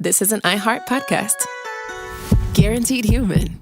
this is an iHeart podcast. Guaranteed human.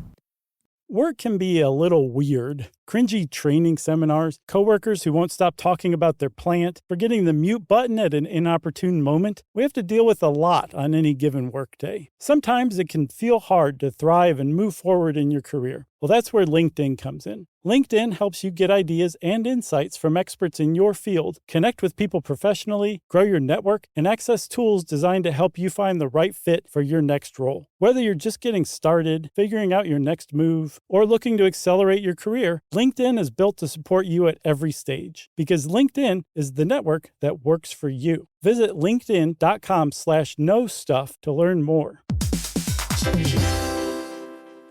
Work can be a little weird. Cringy training seminars, coworkers who won't stop talking about their plant, forgetting the mute button at an inopportune moment. We have to deal with a lot on any given workday. Sometimes it can feel hard to thrive and move forward in your career. Well, that's where LinkedIn comes in. LinkedIn helps you get ideas and insights from experts in your field, connect with people professionally, grow your network, and access tools designed to help you find the right fit for your next role. Whether you're just getting started, figuring out your next move, or looking to accelerate your career, LinkedIn is built to support you at every stage because LinkedIn is the network that works for you. Visit linkedin.com/knowstuff to learn more.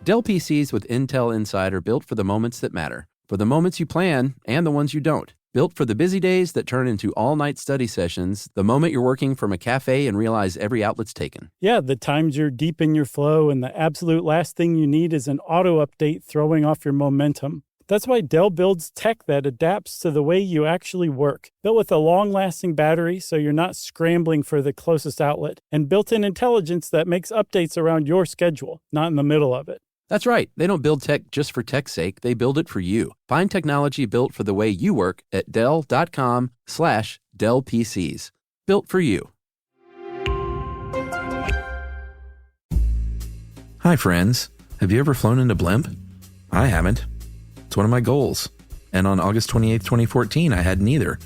Dell PCs with Intel Inside are built for the moments that matter, for the moments you plan and the ones you don't. Built for the busy days that turn into all-night study sessions, the moment you're working from a cafe and realize every outlet's taken. Yeah, the times you're deep in your flow and the absolute last thing you need is an auto update throwing off your momentum. That's why Dell builds tech that adapts to the way you actually work. Built with a long-lasting battery so you're not scrambling for the closest outlet, and built-in intelligence that makes updates around your schedule, not in the middle of it. That's right. They don't build tech just for tech's sake. They build it for you. Find technology built for the way you work at Dell.com/Dell PCs. Built for you. Hi, friends. Have you ever flown in a blimp? I haven't. It's one of my goals. And on August 28th, 2014, I hadn't either.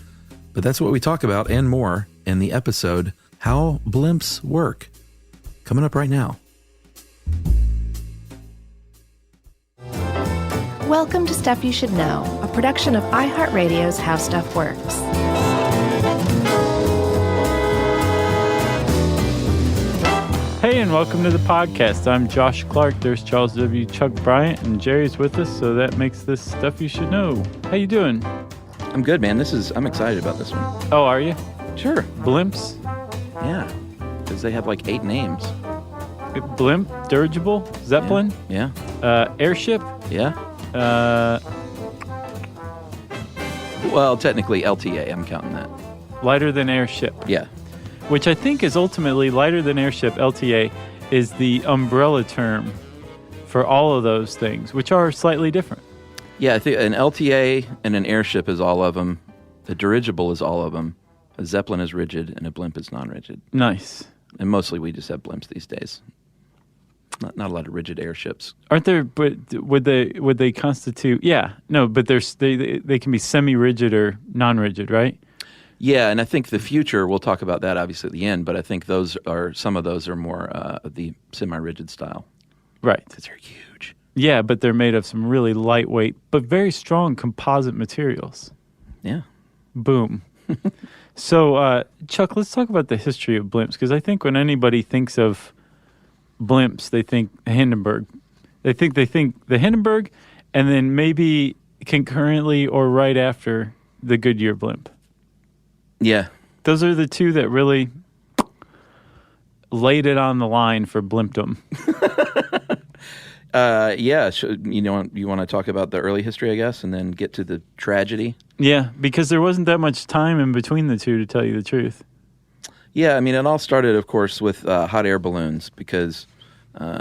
But that's what we talk about and more in the episode, How Blimps Work. Coming up right now. Welcome to Stuff You Should Know, a production of iHeartRadio's How Stuff Works. Hey, and welcome to the podcast. I'm Josh Clark. There's Charles W. Chuck Bryant, and Jerry's with us, so that makes this Stuff You Should Know. How you doing? I'm good, man. I'm excited about this one. Oh, are you? Sure. Blimps? Yeah, because they have like 8 names. Blimp, dirigible, Zeppelin, Yeah. Airship. Yeah. Well, technically LTA, I'm counting that. Lighter than airship. Yeah. Which I think is ultimately lighter than airship. LTA is the umbrella term for all of those things, which are slightly different. Yeah, I think an LTA and an airship is all of them. A dirigible is all of them. A Zeppelin is rigid, and a blimp is non-rigid. Nice. And mostly we just have blimps these days. Not a lot of rigid airships. Aren't there? But would they constitute? Yeah, no. But they can be semi-rigid or non-rigid, right? Yeah, and I think the future. We'll talk about that obviously at the end. But I think some of those are more the semi-rigid style, right? Because they're huge. Yeah, but they're made of some really lightweight but very strong composite materials. Yeah. Boom. So, Chuck, let's talk about the history of blimps, because I think when anybody thinks of blimps, they think Hindenburg. They think the Hindenburg, and then maybe concurrently or right after the Goodyear blimp. Yeah. Those are the two that really laid it on the line for blimpdom. Yeah. You want to talk about the early history, I guess, and then get to the tragedy? Yeah, because there wasn't that much time in between the two, to tell you the truth. Yeah, I mean, it all started, of course, with hot air balloons because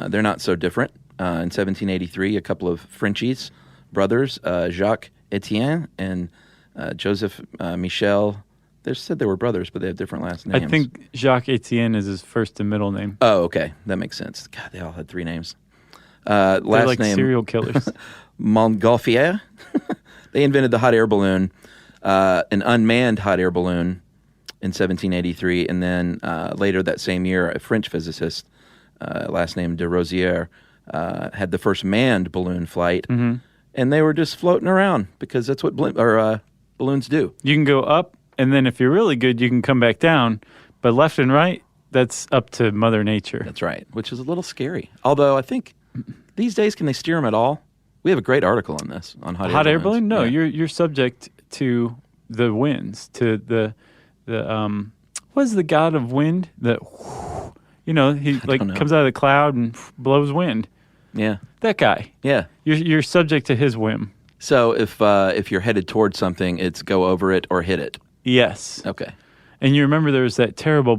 they're not so different. In 1783, a couple of Frenchies, brothers, Jacques Etienne and Joseph Michel, they said they were brothers, but they have different last names. I think Jacques Etienne is his first and middle name. Oh, okay. That makes sense. God, they all had 3 names. They're last like name, serial killers. Montgolfier. They invented the hot air balloon, an unmanned hot air balloon in 1783, and then later that same year, a French physicist, last name de Rosière, had the first manned balloon flight, and they were just floating around because that's what balloons do. You can go up, and then if you're really good, you can come back down, but left and right, that's up to Mother Nature. That's right, which is a little scary. Although I think these days, can they steer them at all? We have a great article on this, on hot air balloon. No, yeah. you're subject to the winds, to the what is the god of wind? He comes out of the cloud and blows wind. Yeah, that guy. Yeah, you're subject to his whim. So if you're headed towards something, it's go over it or hit it. Yes. Okay. And you remember there was that terrible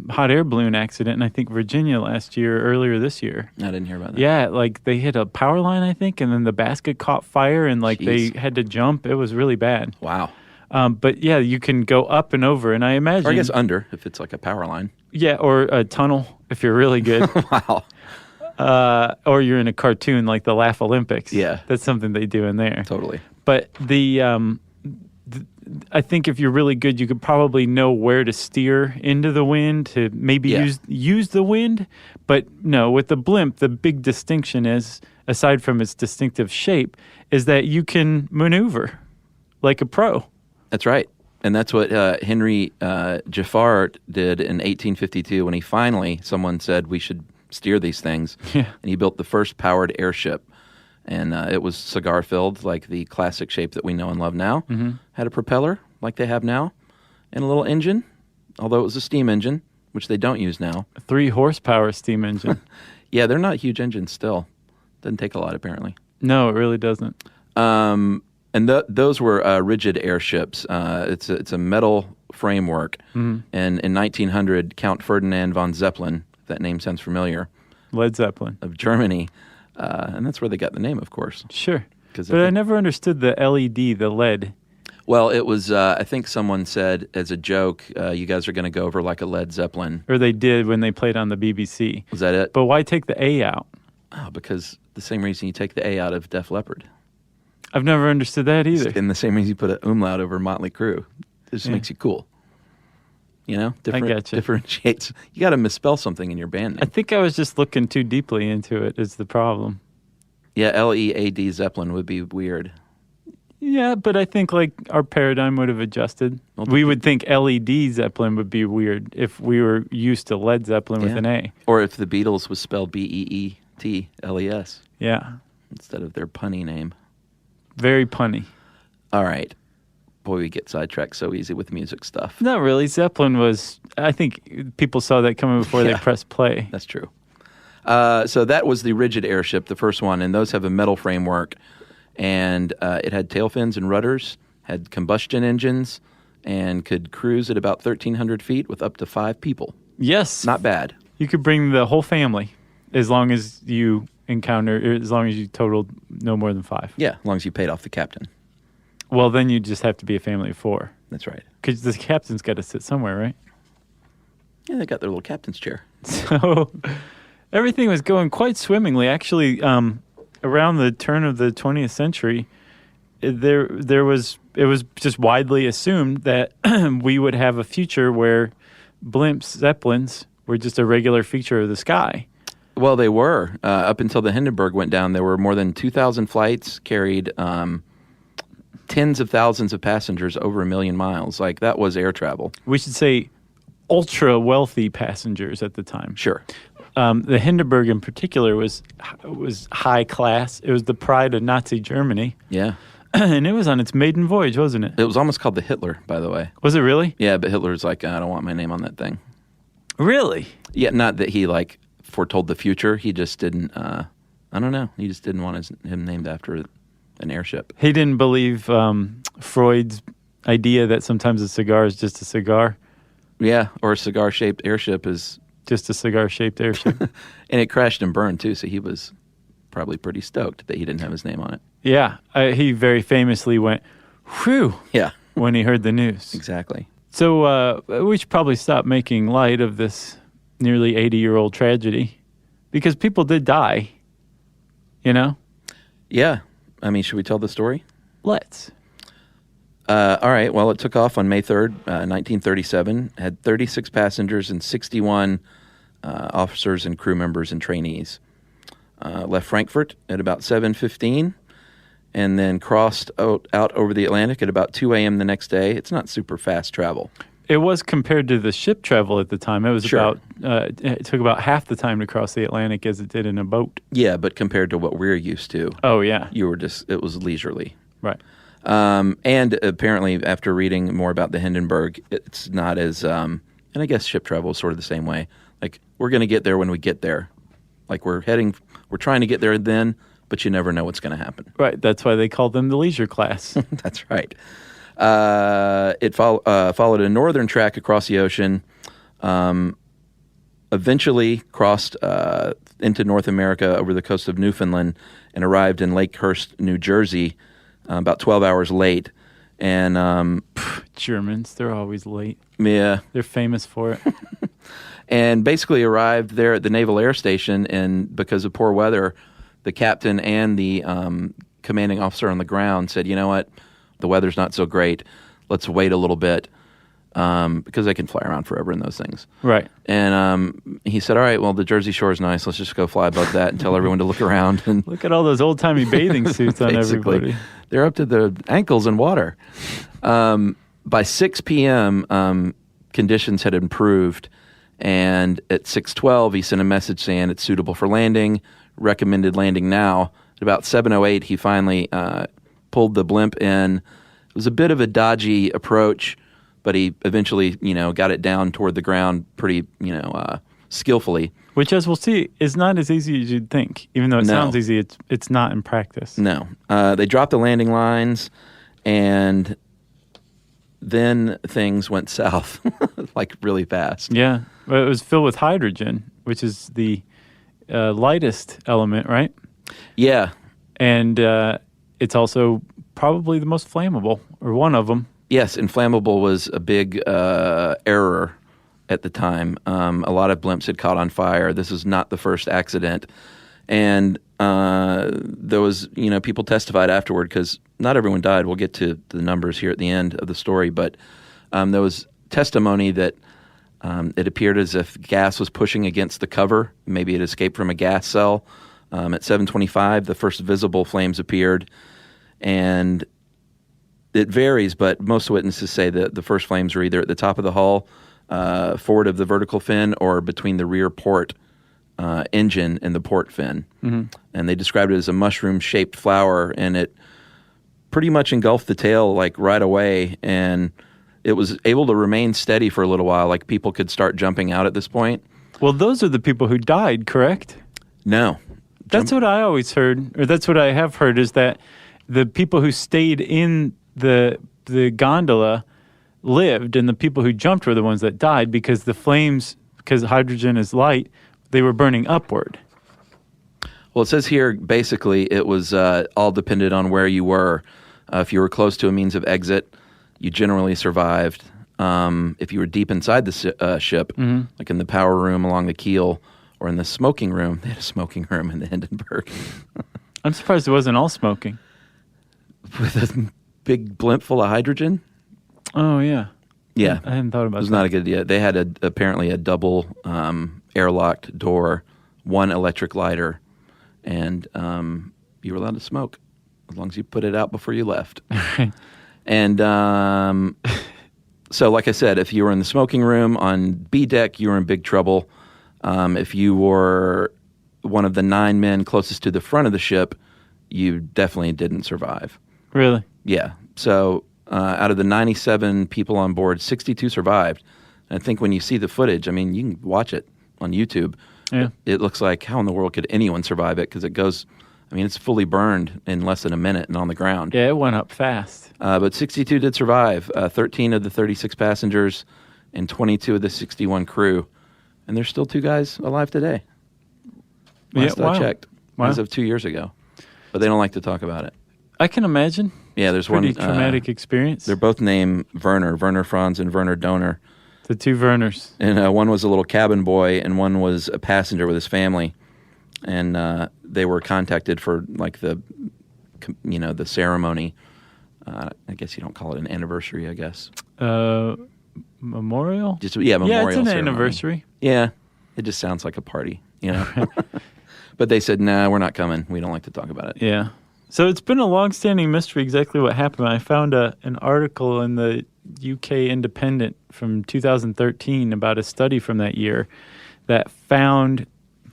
hot air balloon accident in, I think, Virginia earlier this year. I didn't hear about that. Yeah, like they hit a power line, I think, and then the basket caught fire and like Jeez. they had to jump. It was really bad. Wow. But yeah, you can go up and over, and I imagine... Or I guess under, if it's like a power line. Yeah, or a tunnel, if you're really good. Wow. Or you're in a cartoon like the Laugh Olympics. Yeah. That's something they do in there. Totally. But I think if you're really good, you could probably know where to steer into the wind to maybe use the wind. But no, with the blimp, the big distinction is, aside from its distinctive shape, is that you can maneuver like a pro. That's right. And that's what Henry Giffard did in 1852 when someone said we should steer these things. Yeah. And he built the first powered airship. And it was cigar-filled, like the classic shape that we know and love now. Mm-hmm. Had a propeller, like they have now, and a little engine, although it was a steam engine, which they don't use now. A 3-horsepower steam engine. Yeah, they're not huge engines still. Doesn't take a lot, apparently. No, it really doesn't. And those were rigid airships. It's a metal framework. Mm-hmm. And in 1900, Count Ferdinand von Zeppelin, if that name sounds familiar. Led Zeppelin. Of Germany. And that's where they got the name, of course. Sure. But I never understood the LED, the lead. Well, it was, I think someone said as a joke, you guys are going to go over like a Led Zeppelin. Or they did when they played on the BBC. Was that it? But why take the A out? Oh, because the same reason you take the A out of Def Leppard. I've never understood that either. And the same reason you put an umlaut over Motley Crue. It just makes you cool. You know? Differentiates. You got to misspell something in your band name. I think I was just looking too deeply into it is the problem. Yeah, L-E-A-D Zeppelin would be weird. Yeah, but I think like our paradigm would have adjusted. We would think LED Zeppelin would be weird if we were used to Led Zeppelin with an A. Or if the Beatles was spelled B-E-E-T-L-E-S. Yeah. Instead of their punny name. Very punny. All right. Boy, we get sidetracked so easy with music stuff. Not really. Zeppelin was, I think people saw that coming before they pressed play. That's true. So that was the rigid airship, the first one, and those have a metal framework. And it had tail fins and rudders, had combustion engines, and could cruise at about 1,300 feet with up to 5 people. Yes. Not bad. You could bring the whole family as long as you totaled no more than 5. Yeah, as long as you paid off the captain. Well, then you just have to be a family of 4. That's right. Because the captain's got to sit somewhere, right? Yeah, they got their little captain's chair. So everything was going quite swimmingly. Actually, around the turn of the 20th century, it was just widely assumed that we would have a future where blimps, Zeppelins, were just a regular feature of the sky. Well, they were. Up until the Hindenburg went down, there were more than 2,000 flights, carried tens of thousands of passengers over 1 million miles. Like, that was air travel. We should say ultra-wealthy passengers at the time. Sure. The Hindenburg in particular was high class. It was the pride of Nazi Germany. Yeah. And it was on its maiden voyage, wasn't it? It was almost called the Hitler, by the way. Was it really? Yeah, but Hitler's like, I don't want my name on that thing. Really? Yeah, not that he, like, foretold the future. He just didn't, I don't know. He just didn't want him named after an airship. He didn't believe Freud's idea that sometimes a cigar is just a cigar. Yeah, or a cigar-shaped airship is... Just a cigar-shaped airship. And it crashed and burned, too, so he was probably pretty stoked that he didn't have his name on it. Yeah, he very famously went, whew, yeah, when he heard the news. Exactly. So we should probably stop making light of this nearly 80-year-old tragedy because people did die, you know? Yeah. I mean, should we tell the story? Let's. All right. Well, it took off on May 3rd, 1937. Had 36 passengers and 61 officers and crew members and trainees. Left Frankfurt at about 7:15 and then crossed out over the Atlantic at about 2 a.m. the next day. It's not super fast travel. It was compared to the ship travel at the time. It was Sure. it took about half the time to cross the Atlantic as it did in a boat. Yeah, but compared to what we're used to, Oh, yeah. it was leisurely. Right. And apparently, after reading more about the Hindenburg, it's not as, and I guess ship travel is sort of the same way. Like, we're going to get there when we get there. Like, we're trying to get there then, but you never know what's going to happen. Right. That's why they called them the leisure class. That's right. It followed a northern track across the ocean, eventually crossed into North America over the coast of Newfoundland and arrived in Lakehurst, New Jersey, about 12 hours late. And Germans, they're always late. yeah, They're famous for it. and basically arrived there at the Naval Air Station, and because of poor weather, the captain and the commanding officer on the ground said, you know what, the weather's not so great. Let's wait a little bit, because they can fly around forever in those things. Right. And he said, all right, well, the Jersey Shore is nice. Let's just go fly above that and tell everyone to look around. And Look at all those old-timey bathing suits on basically, everybody. they're up to the ankles in water. By 6 p.m., conditions had improved, and at 6:12, he sent a message saying it's suitable for landing, recommended landing now. At about 7:08, he finally pulled the blimp in. It was a bit of a dodgy approach, but he eventually, got it down toward the ground pretty, skillfully. Which, as we'll see, is not as easy as you'd think. Even though it No. sounds easy, it's not in practice. No. They dropped the landing lines, and then things went south, like really fast. Yeah. Well, it was filled with hydrogen, which is the lightest element, right? Yeah. And it's also probably the most flammable, or one of them. Yes, inflammable was a big error at the time. A lot of blimps had caught on fire. This is not the first accident. And there was, people testified afterward, because not everyone died. We'll get to the numbers here at the end of the story. But there was testimony that it appeared as if gas was pushing against the cover. Maybe it escaped from a gas cell. At 7:25, the first visible flames appeared. And it varies, but most witnesses say that the first flames were either at the top of the hull, forward of the vertical fin, or between the rear port engine and the port fin. Mm-hmm. And they described it as a mushroom-shaped flower, and it pretty much engulfed the tail like right away, and it was able to remain steady for a little while. Like, people could start jumping out at this point. Well, those are the people who died, correct? No. That's what I always heard, or that's what I have heard, is that the people who stayed in the gondola lived, and the people who jumped were the ones that died, because the flames, because hydrogen is light, they were burning upward. Well, it says here, basically, it was all depended on where you were. If you were close to a means of exit, you generally survived. If you were deep inside the ship, like in the power room along the keel, or in the smoking room, they had a smoking room in the Hindenburg. I'm surprised it wasn't all smoking. With a big blimp full of hydrogen? Oh, yeah. Yeah. I hadn't thought about that. It was not a good idea. They had apparently a double airlocked door, one electric lighter, and you were allowed to smoke as long as you put it out before you left. And so, like I said, if you were in the smoking room on B deck, you were in big trouble. If you were one of the 9 men closest to the front of the ship, you definitely didn't survive. Really? Yeah. So out of the 97 people on board, 62 survived. And I think when you see the footage, I mean, you can watch it on YouTube. Yeah. It looks like, how in the world could anyone survive it? Because it goes, I mean, it's fully burned in less than a minute and on the ground. Yeah, it went up fast. But 62 did survive, 13 of the 36 passengers and 22 of the 61 crew. And there's still 2 guys alive today. Last I checked, as of 2 years ago. But they don't like to talk about it. I can imagine. Yeah, there's Pretty one traumatic experience. They're both named Werner Franz and Werner Donner. The 2 Werners. And one was a little cabin boy, and one was a passenger with his family. And they were contacted for like the ceremony. I guess you don't call it an anniversary, I guess. Memorial? Memorial. Yeah, it's an ceremony. anniversary. Yeah, it just sounds like a party, But they said, nah, we're not coming. We don't like to talk about it. Yeah. So it's been a long-standing mystery exactly what happened. I found an article in the UK Independent from 2013 about a study from that year that found,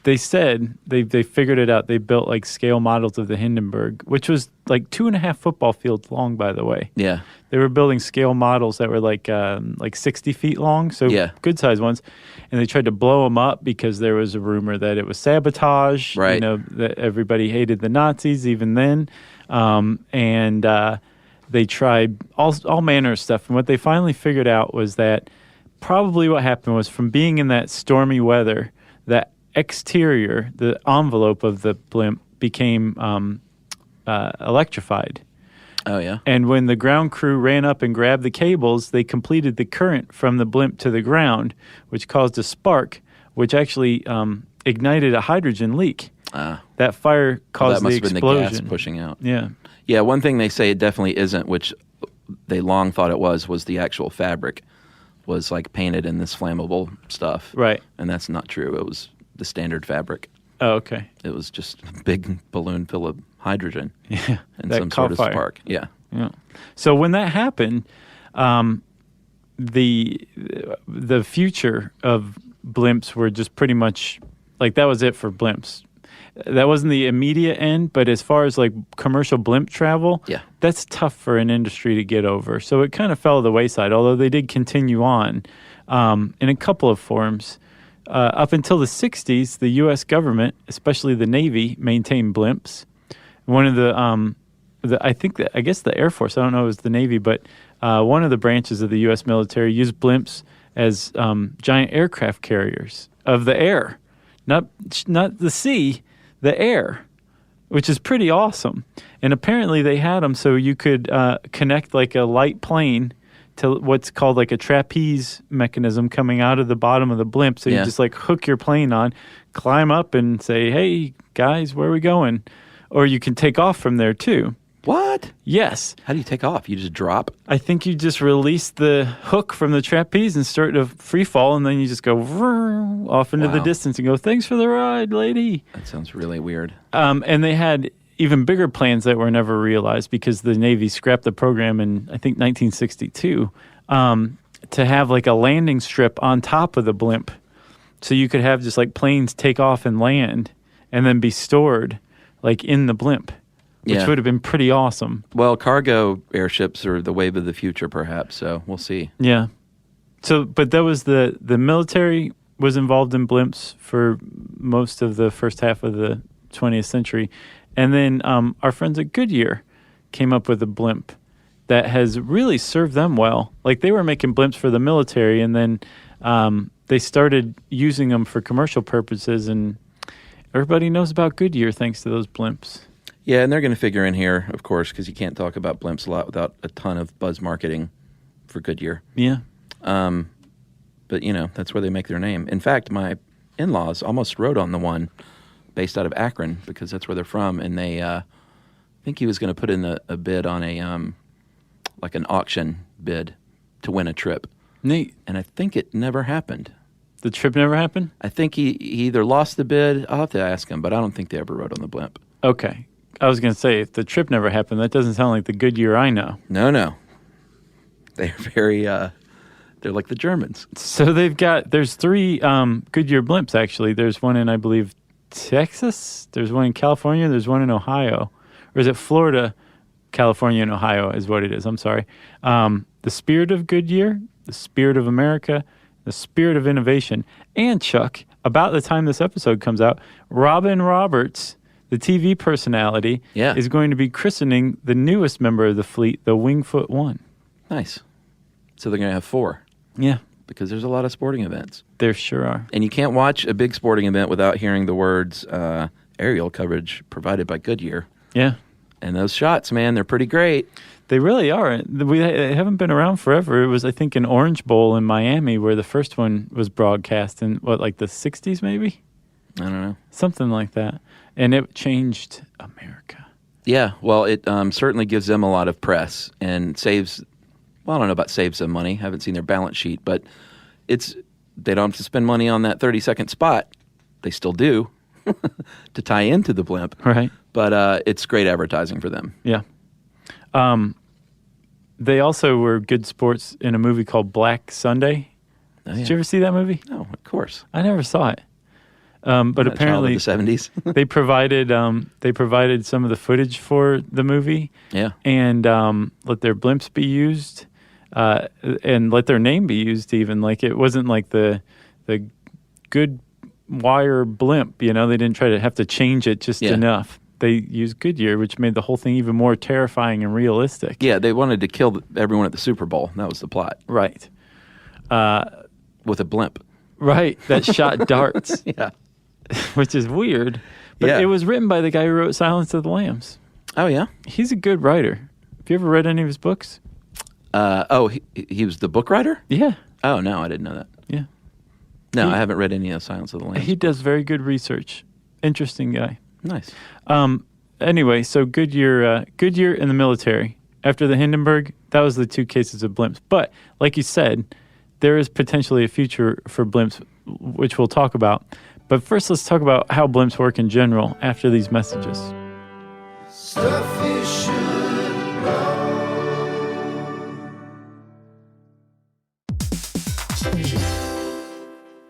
they said, they figured it out. They built like scale models of the Hindenburg, which was like 2.5 football fields long, by the way. Yeah. They were building scale models that were like 60 feet long, so good-sized ones. And they tried to blow them up because there was a rumor that it was sabotage. Right. That everybody hated the Nazis even then. And they tried all manner of stuff. And what they finally figured out was that probably what happened was from being in that stormy weather, that exterior, the envelope of the blimp became electrified. Oh, yeah? And when the ground crew ran up and grabbed the cables, they completed the current from the blimp to the ground, which caused a spark, which actually ignited a hydrogen leak. That fire caused the explosion. That must have been the gas pushing out. Yeah. Yeah, one thing they say it definitely isn't, which they long thought it was the actual fabric was like painted in this flammable stuff. Right. And that's not true. It was the standard fabric. Oh, okay. It was just a big balloon full of hydrogen. Yeah. And some sort of spark. Yeah. Yeah. So when that happened, the future of blimps were just pretty much like that was it for blimps. That wasn't the immediate end, but as far as like commercial blimp travel, that's tough for an industry to get over. So it kind of fell to the wayside, although they did continue on in a couple of forms. Up until the 60s, the U.S. government, especially the Navy, maintained blimps. One of I guess the Air Force, I don't know if it was the Navy, but one of the branches of the U.S. military used blimps as giant aircraft carriers of the air, not the sea, the air, which is pretty awesome. And apparently they had them so you could connect like a light plane to what's called like a trapeze mechanism coming out of the bottom of the blimp. So you just like hook your plane on, climb up and say, hey, guys, where are we going? Or you can take off from there too. What? Yes. How do you take off? You just drop? I think you just release the hook from the trapeze and start to free fall, and then you just go off into the distance and go, thanks for the ride, lady. That sounds really weird. And they had even bigger plans that were never realized because the Navy scrapped the program in, I think, 1962 to have like a landing strip on top of the blimp. So you could have just like planes take off and land and then be stored like in the blimp. Which would have been pretty awesome. Well, cargo airships are the wave of the future, perhaps, so we'll see. Yeah. So, but that was the military was involved in blimps for most of the first half of the 20th century. And then our friends at Goodyear came up with a blimp that has really served them well. Like they were making blimps for the military, and then they started using them for commercial purposes, and everybody knows about Goodyear thanks to those blimps. Yeah, and they're going to figure in here, of course, because you can't talk about blimps a lot without a ton of buzz marketing for Goodyear. Yeah. But, you know, that's where they make their name. In fact, my in-laws almost rode on the one based out of Akron because that's where they're from. And they, I think he was going to put in a bid on like an auction bid to win a trip. Neat. And I think it never happened. The trip never happened? I think he either lost the bid. I'll have to ask him, but I don't think they ever rode on the blimp. Okay. I was going to say, if the trip never happened, that doesn't sound like the Goodyear I know. No. They're very, they're like the Germans. So there's 3 Goodyear blimps, actually. There's one in, I believe, Texas. There's one in California. There's one in Ohio. Or is it Florida, California, and Ohio is what it is. I'm sorry. The spirit of Goodyear, the spirit of America, the spirit of innovation. And, Chuck, about the time this episode comes out, Robin Roberts, the TV personality, is going to be christening the newest member of the fleet, the Wingfoot 1. Nice. So they're going to have 4. Yeah. Because there's a lot of sporting events. There sure are. And you can't watch a big sporting event without hearing the words aerial coverage provided by Goodyear. Yeah. And those shots, man, they're pretty great. They really are. They haven't been around forever. It was, I think, an Orange Bowl in Miami where the first one was broadcast in, like the 60s maybe? I don't know. Something like that. And it changed America. Yeah, well, it certainly gives them a lot of press and saves, well, I don't know about saves them money. I haven't seen their balance sheet, but they don't have to spend money on that 30-second spot. They still do to tie into the blimp. Right. But it's great advertising for them. Yeah. They also were good sports in a movie called Black Sunday. Oh, Did you ever see that movie? No, of course. I never saw it. But apparently the 70s. they provided some of the footage for the movie. Yeah. And let their blimps be used, and let their name be used even. Like it wasn't like the good wire blimp, you know, they didn't try to have to change it just enough. they used Goodyear, which made the whole thing even more terrifying and realistic. Yeah, they wanted to kill everyone at the Super Bowl. That was the plot. Right. With a blimp. Right, that shot darts. Yeah. Which is weird. But Yeah. it was written by the guy who wrote Silence of the Lambs. Oh, yeah? He's a good writer. Have you ever read any of his books? He was the book writer? Yeah. Oh, no, I didn't know that. Yeah. No, I haven't read any of Silence of the Lambs. He does very good research. Interesting guy. Nice. Anyway, so Goodyear and the military. After the Hindenburg, that was the two cases of blimps. But like you said, there is potentially a future for blimps, which we'll talk about. But first, let's talk about how blimps work in general after these messages. Stuff you should know.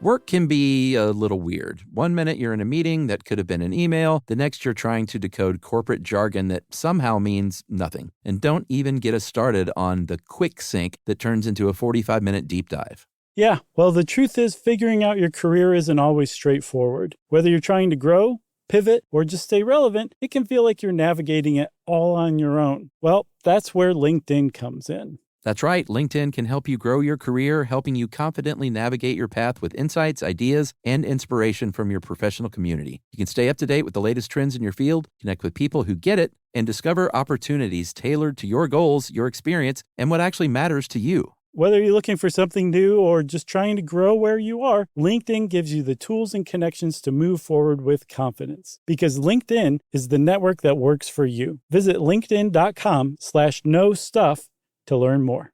Work can be a little weird. One minute you're in a meeting that could have been an email. The next you're trying to decode corporate jargon that somehow means nothing. And don't even get us started on the quick sync that turns into a 45-minute deep dive. Yeah, well, the truth is figuring out your career isn't always straightforward. Whether you're trying to grow, pivot, or just stay relevant, it can feel like you're navigating it all on your own. Well, that's where LinkedIn comes in. That's right. LinkedIn can help you grow your career, helping you confidently navigate your path with insights, ideas, and inspiration from your professional community. You can stay up to date with the latest trends in your field, connect with people who get it, and discover opportunities tailored to your goals, your experience, and what actually matters to you. Whether you're looking for something new or just trying to grow where you are, LinkedIn gives you the tools and connections to move forward with confidence. Because LinkedIn is the network that works for you. Visit linkedin.com/knowstuff to learn more.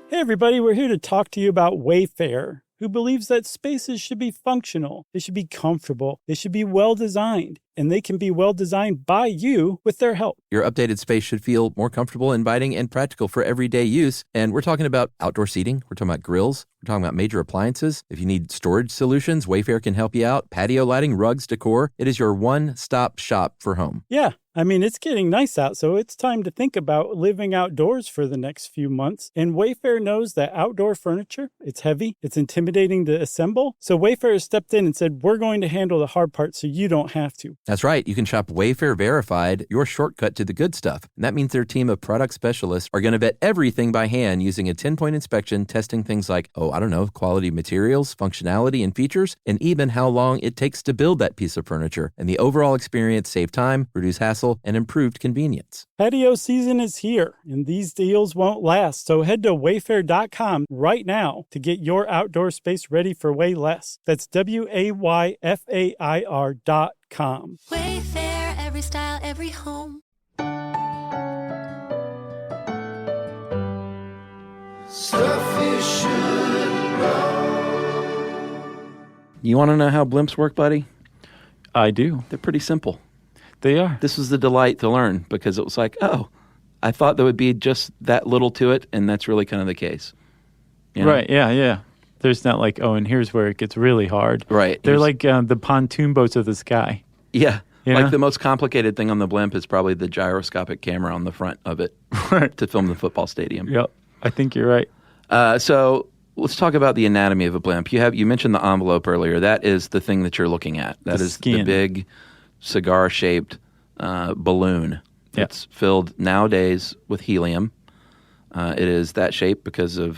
Hey everybody, we're here to talk to you about Wayfair, who believes that spaces should be functional, they should be comfortable, they should be well-designed, and they can be well-designed by you with their help. Your updated space should feel more comfortable, inviting, and practical for everyday use. And we're talking about outdoor seating. We're talking about grills. We're talking about major appliances. If you need storage solutions, Wayfair can help you out. Patio lighting, rugs, decor. It is your one-stop shop for home. Yeah, I mean, it's getting nice out, so it's time to think about living outdoors for the next few months. And Wayfair knows that outdoor furniture, it's heavy, it's intimidating to assemble. So Wayfair has stepped in and said, we're going to handle the hard part so you don't have to. That's right. You can shop Wayfair Verified, your shortcut to the good stuff. And that means their team of product specialists are going to vet everything by hand using a 10-point inspection, testing things like, quality materials, functionality, and features, and even how long it takes to build that piece of furniture. And the overall experience save time, reduce hassle, and improved convenience. Patio season is here, and these deals won't last. So head to wayfair.com right now to get your outdoor space ready for way less. That's WAYFAIR.com. Wayfair, every style, every home. Stuff you should know. You want to know how blimps work, buddy? I do. They're pretty simple. They are. This was the delight to learn because it was like, oh, I thought there would be just that little to it, and that's really kind of the case. You know? Right, yeah. There's not like, and here's where it gets really hard. Right. They're like the pontoon boats of the sky. Yeah. You Like know? the most complicated thing on the blimp is probably the gyroscopic camera on the front of it to film the football stadium. Yep, I think you're right. So let's talk about the anatomy of a blimp. You mentioned the envelope earlier. That is the thing that you're looking at. That is the big cigar-shaped balloon. Yep. It's filled nowadays with helium. It is that shape because of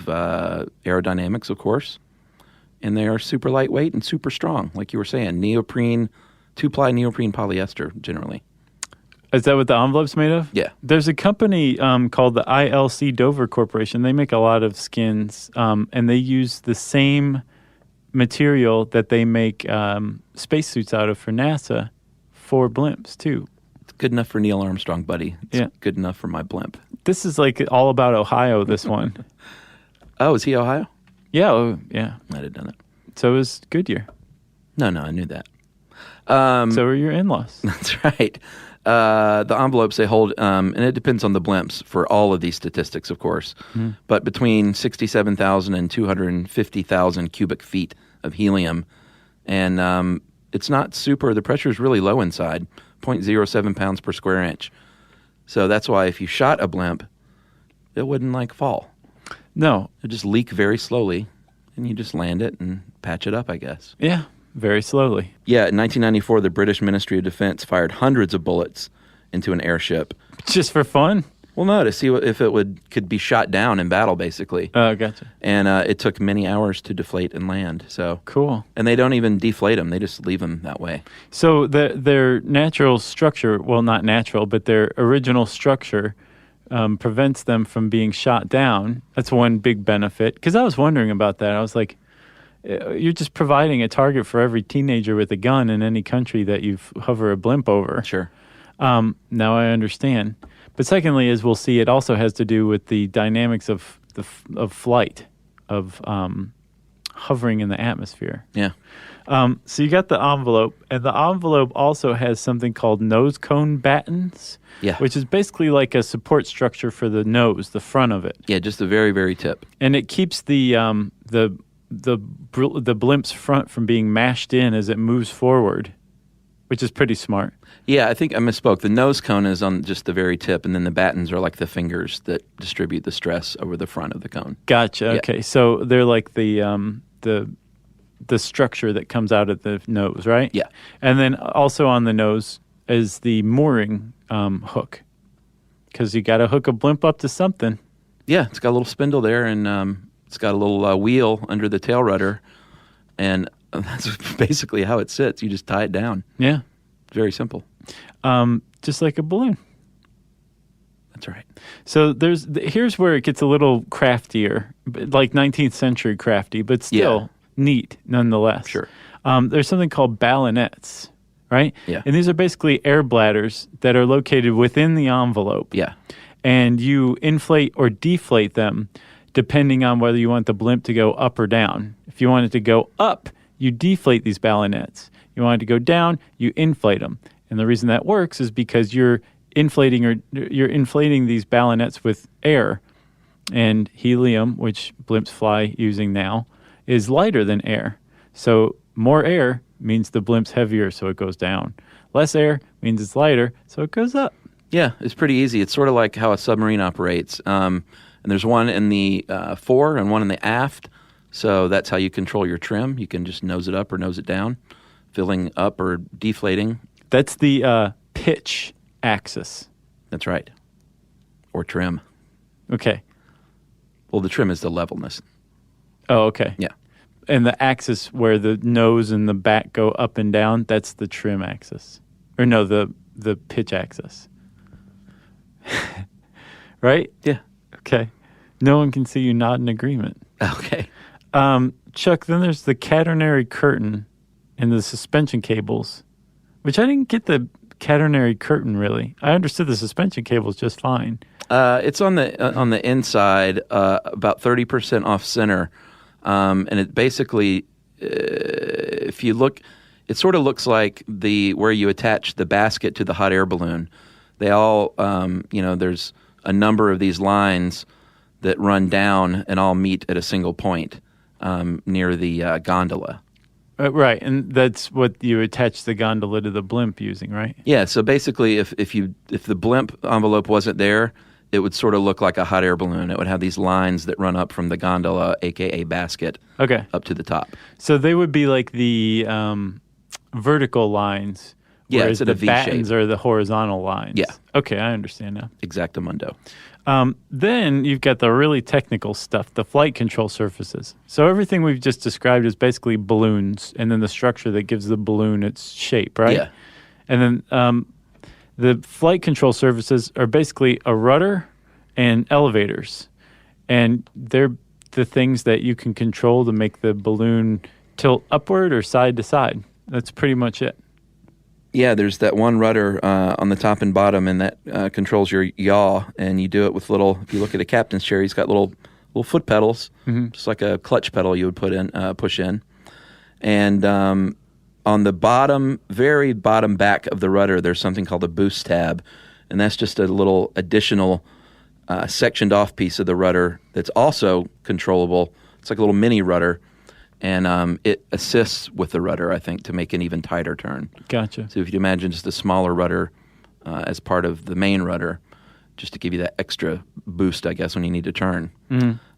aerodynamics, of course. And they are super lightweight and super strong, like you were saying. Neoprene, two-ply neoprene polyester, generally. Is that what the envelope's made of? Yeah. There's a company called the ILC Dover Corporation. They make a lot of skins, and they use the same material that they make spacesuits out of for NASA for blimps, too. It's good enough for Neil Armstrong, buddy. It's good enough for my blimp. This is like all about Ohio, this one. Oh, is he Ohio? Yeah. I didn't know that. So is Goodyear. No, I knew that. So are your in-laws. That's right. The envelopes they hold, and it depends on the blimps for all of these statistics, of course, but between 67,000 and 250,000 cubic feet of helium. And it's not the pressure is really low inside, 0.07 pounds per square inch. So that's why if you shot a blimp, it wouldn't fall. No. It'd just leak very slowly and you just land it and patch it up, I guess. Yeah, very slowly. Yeah, in 1994, the British Ministry of Defense fired hundreds of bullets into an airship. Just for fun? Well, no, to see if it could be shot down in battle, basically. Oh, gotcha. And it took many hours to deflate and land. So cool. And they don't even deflate them; they just leave them that way. So their natural structure, well, not natural, but their original structure prevents them from being shot down. That's one big benefit. Because I was wondering about that. I was like, you're just providing a target for every teenager with a gun in any country that you hover a blimp over. Sure. Now I understand. But secondly, as we'll see, it also has to do with the dynamics of flight, of hovering in the atmosphere. Yeah. So you got the envelope, and the envelope also has something called nose cone battens, which is basically like a support structure for the nose, the front of it. Yeah, just the very, very tip. And it keeps the blimp's front from being mashed in as it moves forward, which is pretty smart. Yeah, I think I misspoke. The nose cone is on just the very tip, and then the battens are like the fingers that distribute the stress over the front of the cone. Gotcha. Yeah. Okay, so they're like the structure that comes out of the nose, right? Yeah. And then also on the nose is the mooring hook, because you got to hook a blimp up to something. Yeah, it's got a little spindle there, and it's got a little wheel under the tail rudder, and that's basically how it sits. You just tie it down. Yeah. Very simple. Just like a balloon. That's right. So here's where it gets a little craftier, like 19th century crafty, but still neat nonetheless. Sure. There's something called ballonets, right? Yeah. And these are basically air bladders that are located within the envelope. Yeah. And you inflate or deflate them depending on whether you want the blimp to go up or down. If you want it to go up, you deflate these ballonets. You want it to go down, you inflate them. And the reason that works is because you're inflating these ballonets with air, and helium, which blimps fly using now, is lighter than air. So more air means the blimp's heavier, so it goes down. Less air means it's lighter, so it goes up. Yeah, it's pretty easy. It's sort of like how a submarine operates. And there's one in the fore and one in the aft. So that's how you control your trim. You can just nose it up or nose it down, filling up or deflating. That's the pitch axis. That's right. Or trim. Okay. Well, the trim is the levelness. Oh, okay. Yeah. And the axis where the nose and the back go up and down, that's the trim axis. Or no, the pitch axis. Right? Yeah. Okay. No one can see you nod in agreement. Okay. Chuck, then there's the catenary curtain and the suspension cables, which I didn't get the catenary curtain really. I understood the suspension cables just fine. It's on the inside, about 30% off center, and it basically, if you look, it sort of looks like where you attach the basket to the hot air balloon. They all, there's a number of these lines that run down and all meet at a single point near the gondola. Right, and that's what you attach the gondola to the blimp using, right? Yeah, so basically if the blimp envelope wasn't there, it would sort of look like a hot air balloon. It would have these lines that run up from the gondola, a.k.a. basket, up to the top. So they would be like the vertical lines, whereas it's in a the V battens shape. are the horizontal lines. Yeah. Okay, I understand now. Exactamundo. Then you've got the really technical stuff, the flight control surfaces. So everything we've just described is basically balloons, and then the structure that gives the balloon its shape, right? Yeah. And then the flight control surfaces are basically a rudder and elevators, and they're the things that you can control to make the balloon tilt upward or side to side. That's pretty much it. Yeah, there's that one rudder on the top and bottom, and that controls your yaw. And you do it with if you look at a captain's chair, he's got little foot pedals, just like a clutch pedal you would push in. And on the bottom, very bottom back of the rudder, there's something called a boost tab. And that's just a little additional sectioned off piece of the rudder that's also controllable. It's like a little mini rudder. And it assists with the rudder, I think, to make an even tighter turn. Gotcha. So if you imagine just a smaller rudder as part of the main rudder, just to give you that extra boost, I guess, when you need to turn.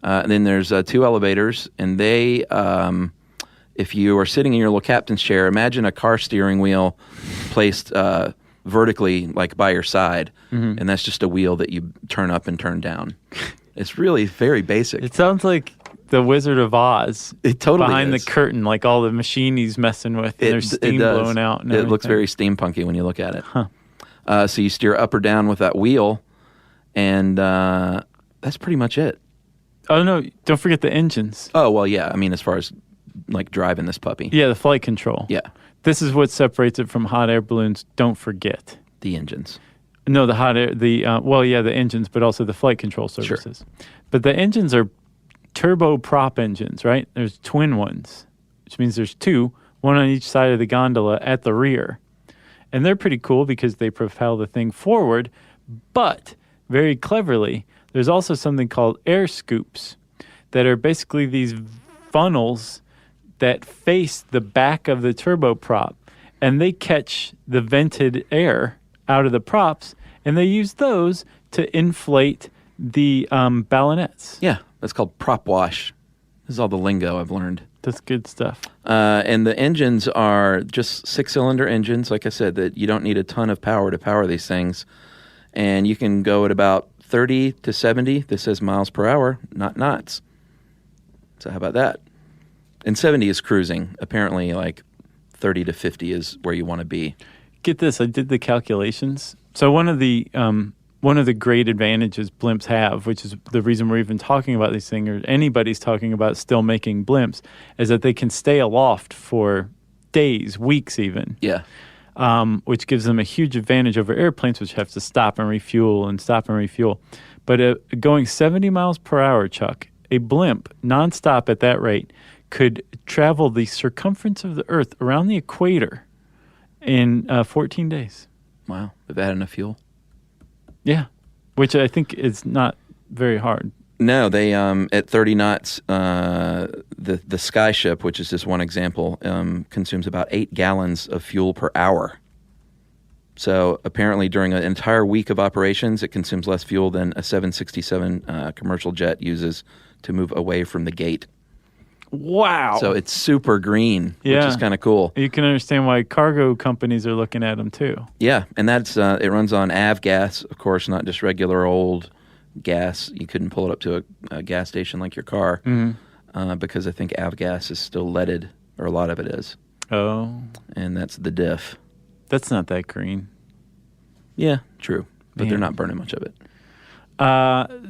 And then there's 2 elevators, and they, if you are sitting in your little captain's chair, imagine a car steering wheel placed vertically, like by your side, and that's just a wheel that you turn up and turn down. It's really very basic. It sounds like the Wizard of Oz. It totally behind is. the curtain, like all the machine he's messing with, and there's steam blowing out. And it looks everything. very steampunky when you look at it. So you steer up or down with that wheel, and that's pretty much it. Oh no! Don't forget the engines. Oh well, yeah. I mean, as far as like driving this puppy, Yeah, the flight control. yeah, This is what separates it from hot air balloons. Don't forget. the engines. No, the hot air, the engines, but also the flight control services. But the engines are turboprop engines, right? There's twin ones, which means there's 2, one on each side of the gondola at the rear. And they're pretty cool because they propel the thing forward. But very cleverly, there's also something called air scoops that are basically these funnels that face the back of the turboprop, and they catch the vented air out of the props, and they use those to inflate the ballonets. Yeah, that's called prop wash. This is all the lingo I've learned. That's good stuff. And the engines are just 6-cylinder engines, like I said, that you don't need a ton of power to power these things. And you can go at about 30 to 70. This says miles per hour, not knots. So how about that? And 70 is cruising. Apparently, like 30 to 50 is where you want to be. Get this, I did the calculations. So one of the great advantages blimps have, which is the reason we're even talking about these things, or anybody's talking about still making blimps, is that they can stay aloft for days, weeks even. Yeah. Which gives them a huge advantage over airplanes, which have to stop and refuel. But going 70 miles per hour, Chuck, a blimp nonstop at that rate could travel the circumference of the Earth around the equator in 14 days. Wow. Have they had enough fuel? Yeah, which I think is not very hard. No, they at 30 knots, the Skyship, which is just one example, consumes about 8 gallons of fuel per hour. So apparently during an entire week of operations, it consumes less fuel than a 767 commercial jet uses to move away from the gate. Wow. So it's super green, which is kind of cool. You can understand why cargo companies are looking at them too. Yeah, and that's it runs on avgas, of course, not just regular old gas. You couldn't pull it up to a gas station like your car because I think avgas is still leaded, or a lot of it is. Oh. And that's the diff. That's not that green. Yeah, true. But Man. they're not burning much of it.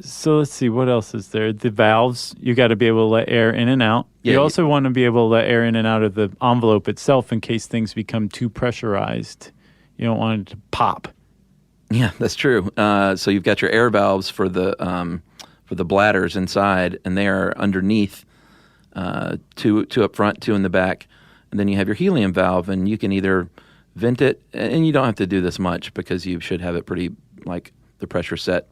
So let's see, what else is there? The valves, you got to be able to let air in and out. Yeah, you also want to be able to let air in and out of the envelope itself in case things become too pressurized. You don't want it to pop. Yeah, that's true. So you've got your air valves for the bladders inside, and they are underneath, 2 up front, 2 in the back. And then you have your helium valve, and you can either vent it, and you don't have to do this much because you should have it pretty, like, the pressure set.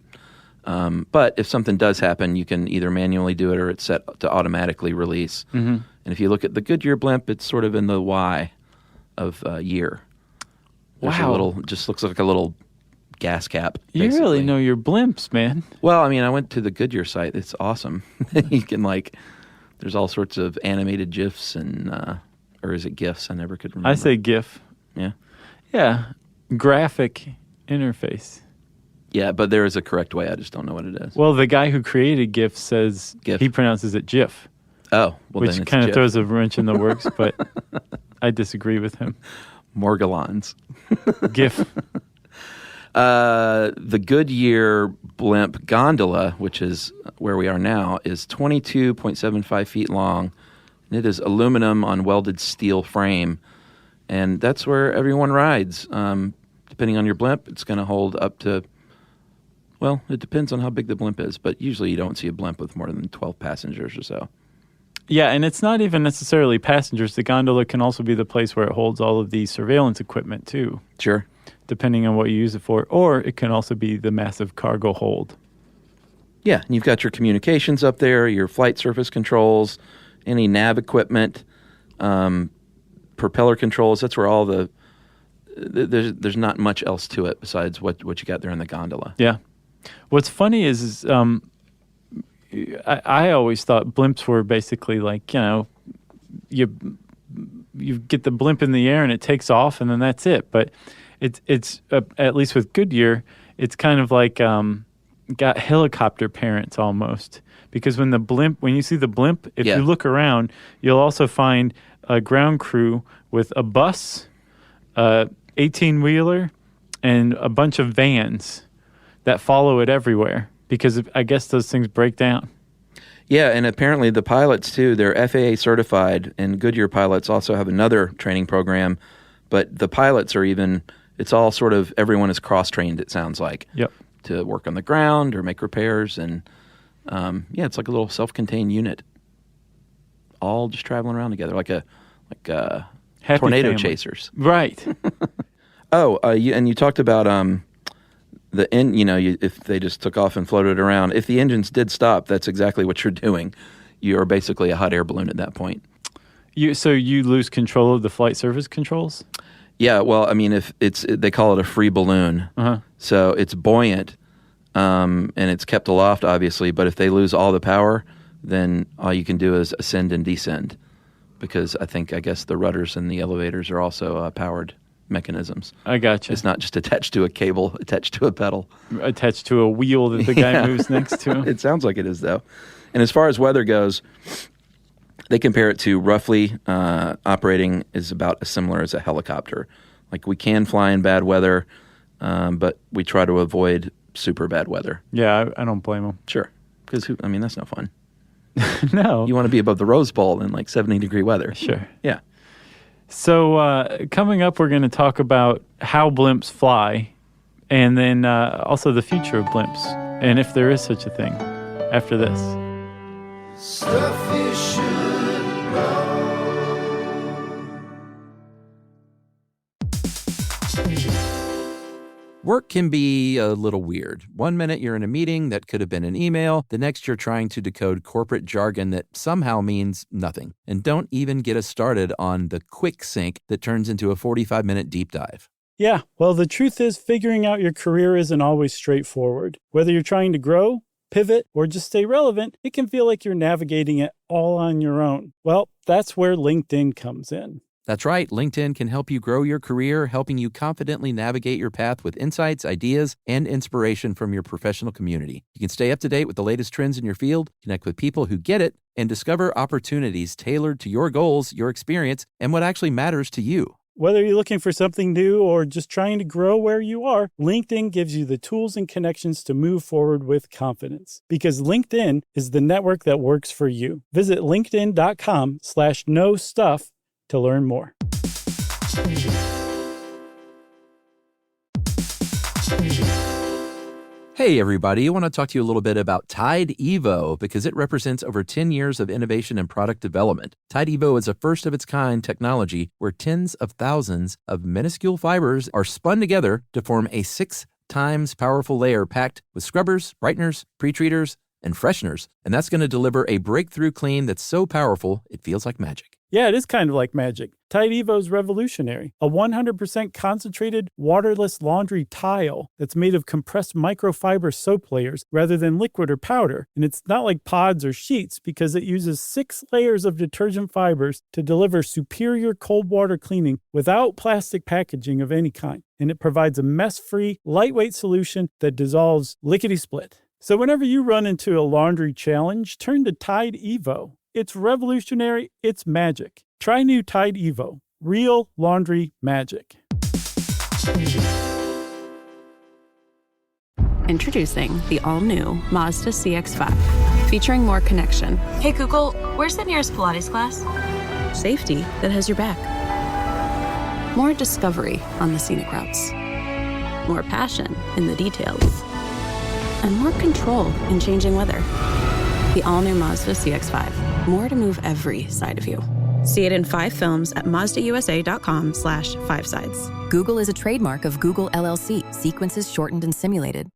But if something does happen, you can either manually do it or it's set to automatically release. Mm-hmm. And if you look at the Goodyear blimp, it's sort of in the Y of year. There's Wow. a little, just looks like a little gas cap. You really basically. know your blimps, man. Well, I mean, I went to the Goodyear site. It's awesome. You can, like, there's all sorts of animated GIFs and, or is it GIFs? I never could remember. I say GIF. Yeah. Yeah. Graphic interface. Yeah, but there is a correct way. I just don't know what it is. Well, the guy who created GIF says GIF. he pronounces it GIF, Oh, well, which then it's kind of GIF. throws a wrench in the works, but I disagree with him. Morgellons. GIF. The Goodyear blimp gondola, which is where we are now, is 22.75 feet long, and it is aluminum on welded steel frame, and that's where everyone rides. Depending on your blimp, it's going to hold up to, well, it depends on how big the blimp is, but usually you don't see a blimp with more than 12 passengers or so. Yeah, and it's not even necessarily passengers. The gondola can also be the place where it holds all of the surveillance equipment, too, Sure. depending on what you use it for. Or it can also be the massive cargo hold. Yeah, and you've got your communications up there, your flight surface controls, any nav equipment, propeller controls. That's where all there's not much else to it besides what you got there in the gondola. Yeah. What's funny is I always thought blimps were basically like, you get the blimp in the air and it takes off and then that's it. But it's at least with Goodyear, it's kind of like got helicopter parents almost. Because when you see the blimp, if you look around, you'll also find a ground crew with a bus, 18-wheeler, and a bunch of vans that follow it everywhere. Because I guess those things break down. Yeah, and apparently the pilots, too, they're FAA certified, and Goodyear pilots also have another training program. But the pilots are it's all sort of, everyone is cross-trained, it sounds like, to work on the ground or make repairs. And, it's like a little self-contained unit, all just traveling around together, like tornado chasers. Right. You talked about if they just took off and floated around. If the engines did stop, that's exactly what you're doing. You are basically a hot air balloon at that point. So you lose control of the flight surface controls? Yeah, well, I mean, if they call it a free balloon, so it's buoyant, and it's kept aloft, obviously. But if they lose all the power, then all you can do is ascend and descend, because I guess the rudders and the elevators are also powered mechanisms. I gotcha. It's not just attached to a cable, attached to a pedal. Attached to a wheel that the guy moves next to. It sounds like it is, though. And as far as weather goes, they compare it to roughly operating is about as similar as a helicopter. Like, we can fly in bad weather, but we try to avoid super bad weather. Yeah, I don't blame them. Sure. Because, that's no fun. No. You want to be above the Rose Bowl in 70-degree weather. Sure. Yeah. So coming up, we're going to talk about how blimps fly, and then also the future of blimps, and if there is such a thing, after this. Stuff you should know. Work can be a little weird. One minute you're in a meeting that could have been an email. The next you're trying to decode corporate jargon that somehow means nothing. And don't even get us started on the quick sync that turns into a 45-minute deep dive. Yeah, well, the truth is figuring out your career isn't always straightforward. Whether you're trying to grow, pivot, or just stay relevant, it can feel like you're navigating it all on your own. Well, that's where LinkedIn comes in. That's right. LinkedIn can help you grow your career, helping you confidently navigate your path with insights, ideas, and inspiration from your professional community. You can stay up to date with the latest trends in your field, connect with people who get it, and discover opportunities tailored to your goals, your experience, and what actually matters to you. Whether you're looking for something new or just trying to grow where you are, LinkedIn gives you the tools and connections to move forward with confidence. Because LinkedIn is the network that works for you. Visit linkedin.com/knowstuff to learn more. Hey everybody, I want to talk to you a little bit about Tide Evo because it represents over 10 years of innovation and product development. Tide Evo is a first-of-its-kind technology where tens of thousands of minuscule fibers are spun together to form a 6 times powerful layer packed with scrubbers, brighteners, pre-treaters, and fresheners. And that's going to deliver a breakthrough clean that's so powerful it feels like magic. Yeah, it is kind of like magic. Tide Evo is revolutionary. A 100% concentrated, waterless laundry tile that's made of compressed microfiber soap layers rather than liquid or powder. And it's not like pods or sheets because it uses 6 layers of detergent fibers to deliver superior cold water cleaning without plastic packaging of any kind. And it provides a mess-free, lightweight solution that dissolves lickety-split. So whenever you run into a laundry challenge, turn to Tide Evo. It's revolutionary. It's magic. Try new Tide Evo. Real laundry magic. Introducing the all-new Mazda CX-5, featuring more connection. Hey Google, where's the nearest Pilates class? Safety that has your back. More discovery on the scenic routes. More passion in the details. And more control in changing weather. The all-new Mazda CX-5. More to move every side of you. See it in 5 films at MazdaUSA.com/5sides. Google is a trademark of Google LLC. Sequences shortened and simulated.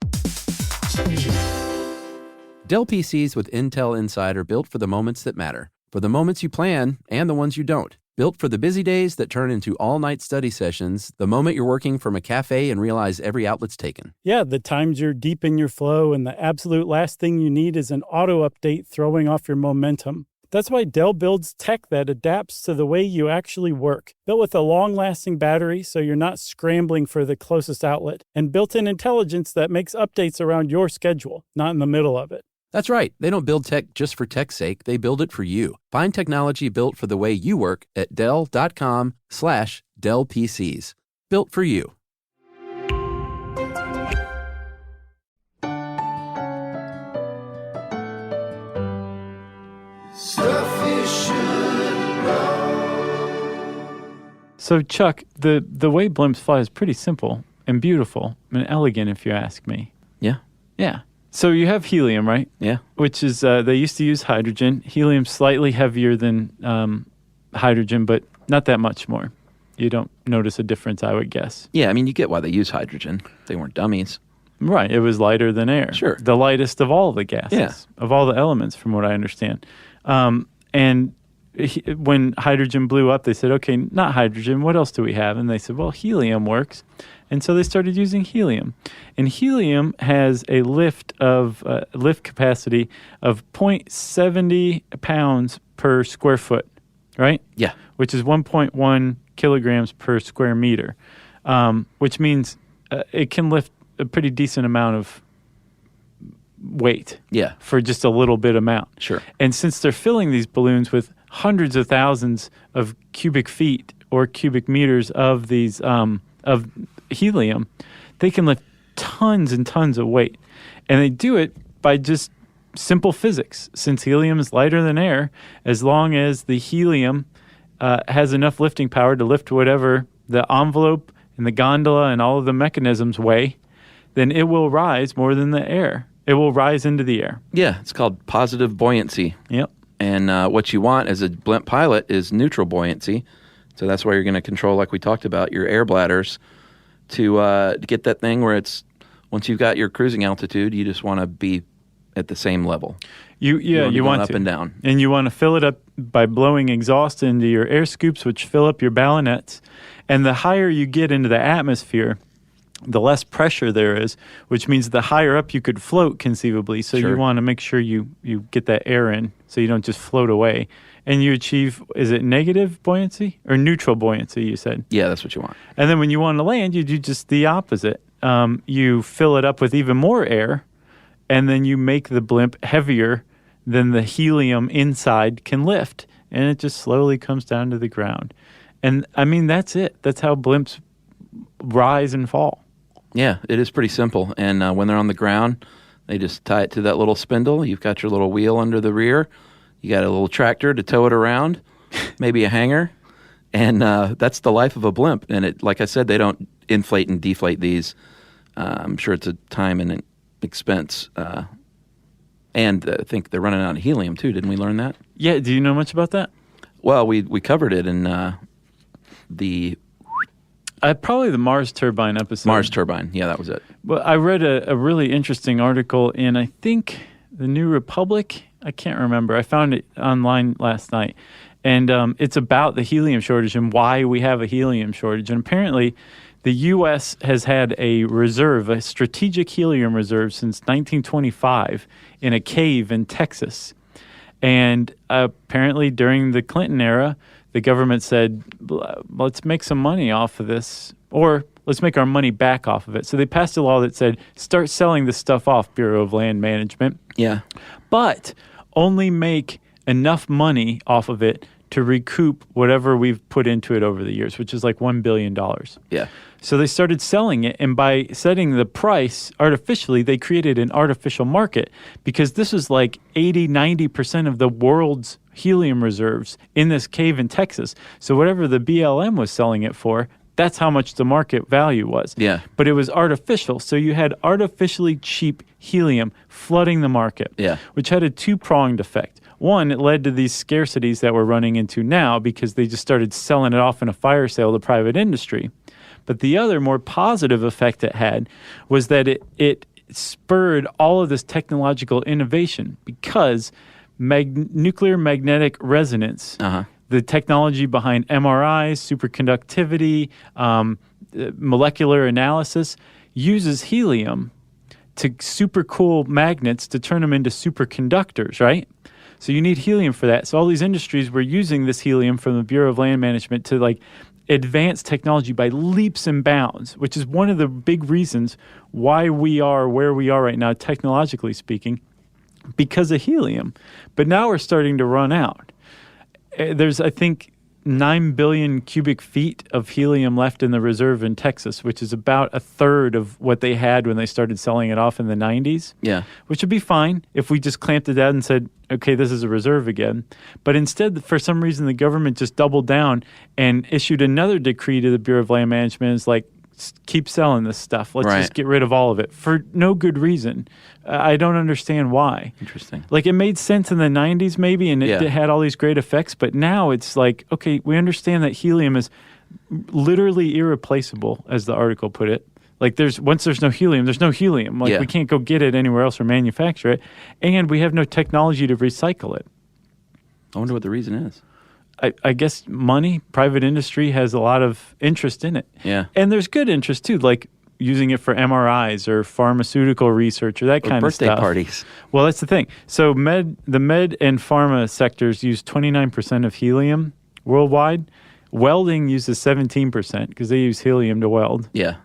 Dell PCs with Intel Inside are built for the moments that matter. For the moments you plan and the ones you don't. Built for the busy days that turn into all-night study sessions the moment you're working from a cafe and realize every outlet's taken. Yeah, the times you're deep in your flow and the absolute last thing you need is an auto update throwing off your momentum. That's why Dell builds tech that adapts to the way you actually work. Built with a long-lasting battery so you're not scrambling for the closest outlet, and built-in intelligence that makes updates around your schedule, not in the middle of it. That's right. They don't build tech just for tech's sake. They build it for you. Find technology built for the way you work at Dell.com/Dell PCs. Built for you. Stuff you should know. So, Chuck, the way blimps fly is pretty simple and beautiful and elegant, if you ask me. Yeah. Yeah. So you have helium, right? Yeah. Which is, they used to use hydrogen. Helium's slightly heavier than hydrogen, but not that much more. You don't notice a difference, I would guess. Yeah, I mean, you get why they use hydrogen. They weren't dummies. Right. It was lighter than air. Sure. The lightest of all the gases, of all the elements, from what I understand. And when hydrogen blew up, they said, okay, not hydrogen. What else do we have? And they said, well, helium works. And so they started using helium. And helium has a lift capacity of 0.70 pounds per square foot, right? Yeah. Which is 1.1 kilograms per square meter, which means it can lift a pretty decent amount of weight. Yeah. For just a little bit amount. Sure. And since they're filling these balloons with hundreds of thousands of cubic feet or cubic meters of these of helium, they can lift tons and tons of weight. And they do it by just simple physics. Since helium is lighter than air, as long as the helium has enough lifting power to lift whatever the envelope and the gondola and all of the mechanisms weigh, then it will rise more than the air. It will rise into the air. Yeah, it's called positive buoyancy. Yep. And what you want as a blimp pilot is neutral buoyancy. So that's why you're going to control, like we talked about, your air bladders to get that thing where it's, once you've got your cruising altitude, you just want to be at the same level. You want up to. and down. And you want to fill it up by blowing exhaust into your air scoops, which fill up your ballonets. And the higher you get into the atmosphere, the less pressure there is, which means the higher up you could float conceivably. So Sure. you want to make sure you get that air in so you don't just float away. And you achieve, is it negative buoyancy or neutral buoyancy, you said? Yeah, that's what you want. And then when you want to land, you do just the opposite. You fill it up with even more air, and then you make the blimp heavier than the helium inside can lift. And it just slowly comes down to the ground. And, I mean, that's it. That's how blimps rise and fall. Yeah, it is pretty simple. And when they're on the ground, they just tie it to that little spindle. You've got your little wheel under the rear. You got a little tractor to tow it around, maybe a hanger. And that's the life of a blimp. And it, like I said, they don't inflate and deflate these. I'm sure it's a time and an expense. And I think they're running out of helium, too. Didn't we learn that? Yeah, do you know much about that? Well, we covered it in the... Probably the Mars turbine episode. Mars turbine. Yeah, that was it. But I read a really interesting article in, I think, the New Republic. I can't remember. I found it online last night. And it's about the helium shortage and why we have a helium shortage. And apparently, the U.S. has had a reserve, a strategic helium reserve since 1925 in a cave in Texas. And apparently, during the Clinton era, the government said, let's make some money off of this, or let's make our money back off of it. So they passed a law that said, start selling this stuff off, Bureau of Land Management. Yeah. But only make enough money off of it to recoup whatever we've put into it over the years, which is like $1 billion. Yeah. So they started selling it, and by setting the price artificially, they created an artificial market because this is like 80-90% of the world's helium reserves in this cave in Texas. So whatever the BLM was selling it for, that's how much the market value was. Yeah. But it was artificial. So you had artificially cheap helium flooding the market, Yeah. which had a two-pronged effect. One, it led to these scarcities that we're running into now because they just started selling it off in a fire sale to private industry. But the other more positive effect it had was that it spurred all of this technological innovation because nuclear magnetic resonance, the technology behind MRIs, superconductivity, molecular analysis uses helium to super cool magnets to turn them into superconductors, right? So you need helium for that. So all these industries were using this helium from the Bureau of Land Management to like advance technology by leaps and bounds, which is one of the big reasons why we are where we are right now, technologically speaking, because of helium. But now we're starting to run out. There's, I think, 9 billion cubic feet of helium left in the reserve in Texas, which is about a third of what they had when they started selling it off in the 90s. Yeah. Which would be fine if we just clamped it down and said, okay, this is a reserve again. But instead, for some reason, the government just doubled down and issued another decree to the Bureau of Land Management. It's like, keep selling this stuff. Let's just get rid of all of it for no good reason. I don't understand why. Interesting. Like, it made sense in the 90s maybe, and it had all these great effects, but now it's like, okay, we understand that helium is literally irreplaceable, as the article put it. Like, once there's no helium, there's no helium. Like, we can't go get it anywhere else or manufacture it, and we have no technology to recycle it. I wonder what the reason is. I guess money, private industry has a lot of interest in it. Yeah. And there's good interest, too, like using it for MRIs or pharmaceutical research or that kind of stuff. Birthday parties. Well, that's the thing. So the med and pharma sectors use 29% of helium worldwide. Welding uses 17% because they use helium to weld. Yeah.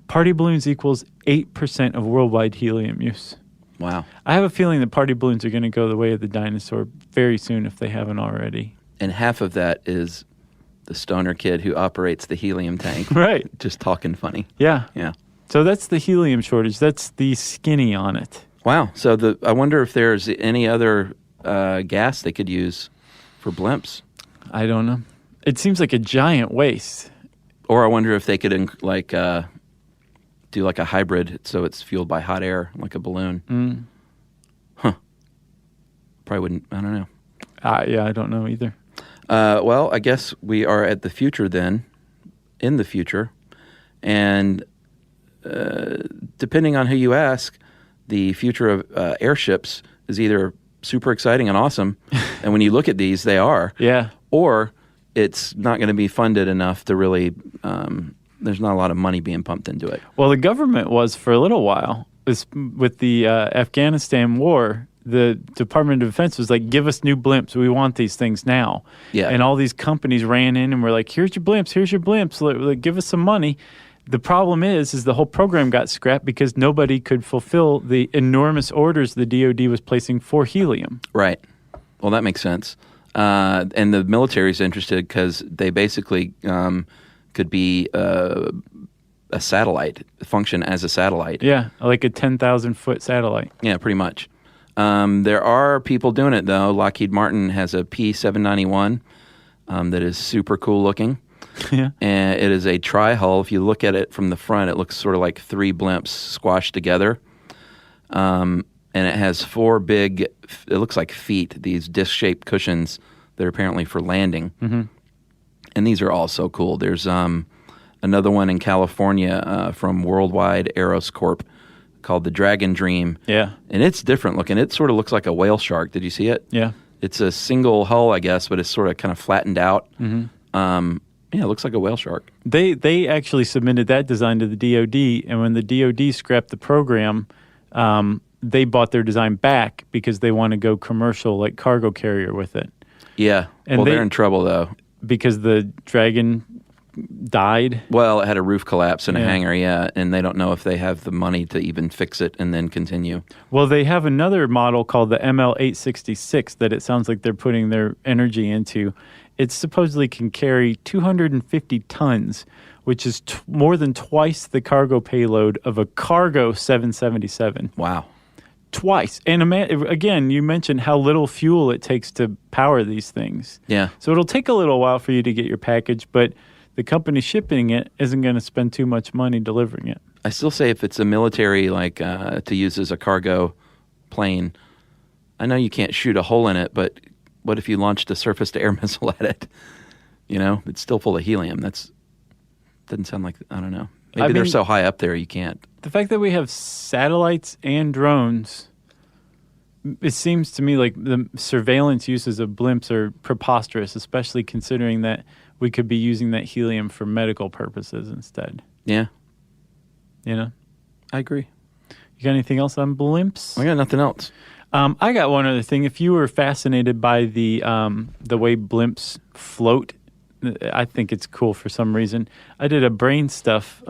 Party balloons equals 8% of worldwide helium use. Wow. I have a feeling that party balloons are going to go the way of the dinosaur very soon if they haven't already. And half of that is the stoner kid who operates the helium tank. Right. Just talking funny. Yeah. Yeah. So that's the helium shortage. That's the skinny on it. Wow. So I wonder if there's any other gas they could use for blimps. I don't know. It seems like a giant waste. Or I wonder if they could do like a hybrid so it's fueled by hot air, like a balloon. Huh. Probably wouldn't. I don't know. Yeah, I don't know either. Well, I guess we are at the future then, in the future. And depending on who you ask, the future of airships is either super exciting and awesome, and when you look at these, they are. Yeah. Or it's not going to be funded enough to really, there's not a lot of money being pumped into it. Well, the government was for a little while. With the Afghanistan war, the Department of Defense was like, give us new blimps. We want these things now. Yeah. And all these companies ran in and were like, here's your blimps. Like, give us some money. The problem is the whole program got scrapped because nobody could fulfill the enormous orders the DoD was placing for helium. Right. Well, that makes sense. And the military's interested because they basically could be a satellite, function as a satellite. Yeah, like a 10,000-foot satellite. Yeah, pretty much. There are people doing it, though. Lockheed Martin has a P-791 that is super cool looking. Yeah. And it is a tri-hull. If you look at it from the front, it looks sort of like three blimps squashed together. And it has four big, it looks like feet, these disc-shaped cushions that are apparently for landing. Mm-hmm. And these are all so cool. There's another one in California from Worldwide Aeros Corp called the Dragon Dream. Yeah. And it's different looking. It sort of looks like a whale shark. Did you see it? Yeah. It's a single hull, I guess, but it's sort of kind of flattened out. Mm-hmm. Yeah, it looks like a whale shark. They actually submitted that design to the DoD, and when the DoD scrapped the program, they bought their design back because they want to go commercial, like cargo carrier with it. Yeah. And they're in trouble, though. Because the Dragon died? Well, it had a roof collapse and a Yeah. hangar, yeah, and they don't know if they have the money to even fix it and then continue. Well, they have another model called the ML866 that it sounds like they're putting their energy into. It supposedly can carry 250 tons, which is more than twice the cargo payload of a cargo 777. Wow. Twice. And again, you mentioned how little fuel it takes to power these things. Yeah. So it'll take a little while for you to get your package, but the company shipping it isn't going to spend too much money delivering it. I still say if it's a military, like to use as a cargo plane, I know you can't shoot a hole in it, but what if you launched a surface-to-air missile at it? You know, it's still full of helium. Doesn't sound like, I don't know. Maybe they're so high up there you can't. The fact that we have satellites and drones it seems to me like the surveillance uses of blimps are preposterous, especially considering that we could be using that helium for medical purposes instead. Yeah. You know? I agree. You got anything else on blimps? I got nothing else. I got one other thing. If you were fascinated by the way blimps float, I think it's cool for some reason. I did a brain stuff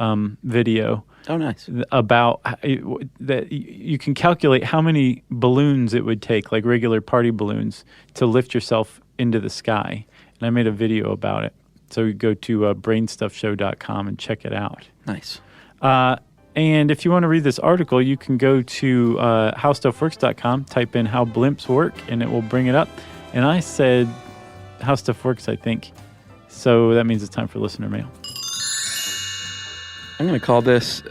video. Oh, nice. About that you can calculate how many balloons it would take, like regular party balloons, to lift yourself into the sky. And I made a video about it. So you go to brainstuffshow.com and check it out. Nice. And if you want to read this article, you can go to howstuffworks.com, type in how blimps work, and it will bring it up. And I said how stuff works, I think. So that means it's time for listener mail. I'm going to call this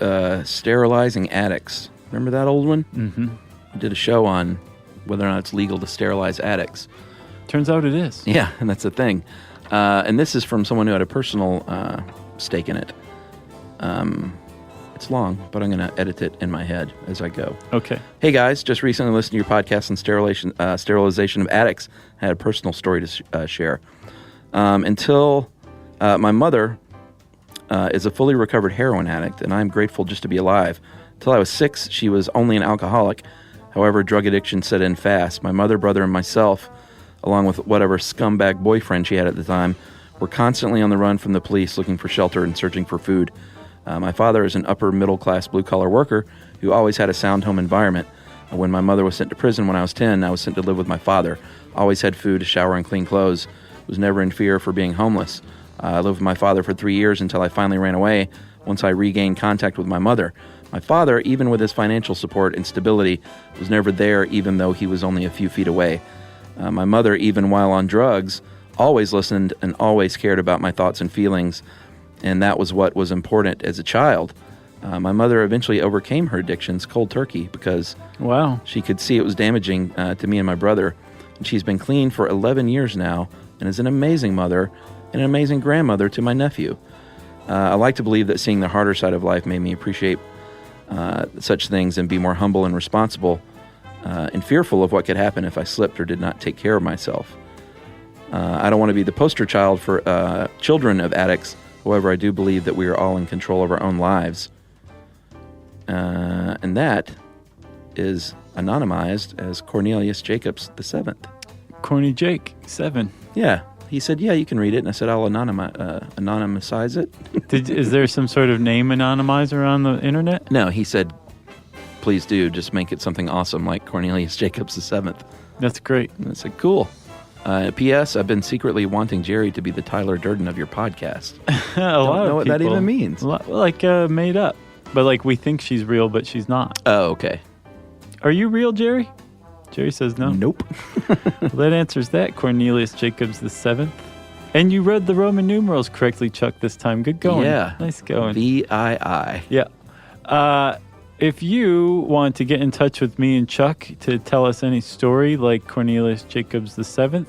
sterilizing attics. Remember that old one? Mm-hmm. We did a show on whether or not it's legal to sterilize attics. Turns out it is. Yeah, and that's the thing. And this is from someone who had a personal stake in it. It's long, but I'm going to edit it in my head as I go. Okay. Hey, guys. Just recently listened to your podcast on sterilization of attics. I had a personal story to share. Until my mother is a fully recovered heroin addict, and I'm grateful just to be alive. Until I was 6, she was only an alcoholic. However, drug addiction set in fast. My mother, brother, and myself, along with whatever scumbag boyfriend she had at the time, were constantly on the run from the police looking for shelter and searching for food. My father is an upper middle-class blue-collar worker who always had a sound home environment. When my mother was sent to prison when I was 10, I was sent to live with my father. Always had food, a shower, and clean clothes. Was never in fear for being homeless. I lived with my father for 3 years until I finally ran away once I regained contact with my mother. My father, even with his financial support and stability, was never there even though he was only a few feet away. My mother, even while on drugs, always listened and always cared about my thoughts and feelings, and that was what was important as a child. My mother eventually overcame her addictions cold turkey because she could see it was damaging to me and my brother. And she's been clean for 11 years now and is an amazing mother and an amazing grandmother to my nephew. I like to believe that seeing the harder side of life made me appreciate such things and be more humble and responsible and fearful of what could happen if I slipped or did not take care of myself. I don't want to be the poster child for children of addicts. However, I do believe that we are all in control of our own lives. And that is anonymized as Cornelius Jacobs VII. Corny Jake, 7. Yeah. He said, yeah, you can read it. And I said, I'll anonymize it. Is there some sort of name anonymizer on the internet? No, he said, please do. Just make it something awesome like Cornelius Jacobs VII. That's great. And I said, cool. P.S. I've been secretly wanting Jerry to be the Tyler Durden of your podcast. Don't know what that even means. Like made up. But like we think she's real, but she's not. Oh, okay. Are you real, Jerry? Jerry says no. Nope. Well, that answers that, Cornelius Jacobs VII. And you read the Roman numerals correctly, Chuck, this time. Good going. Yeah. Nice going. VII. Yeah. If you want to get in touch with me and Chuck to tell us any story like Cornelius Jacobs VII,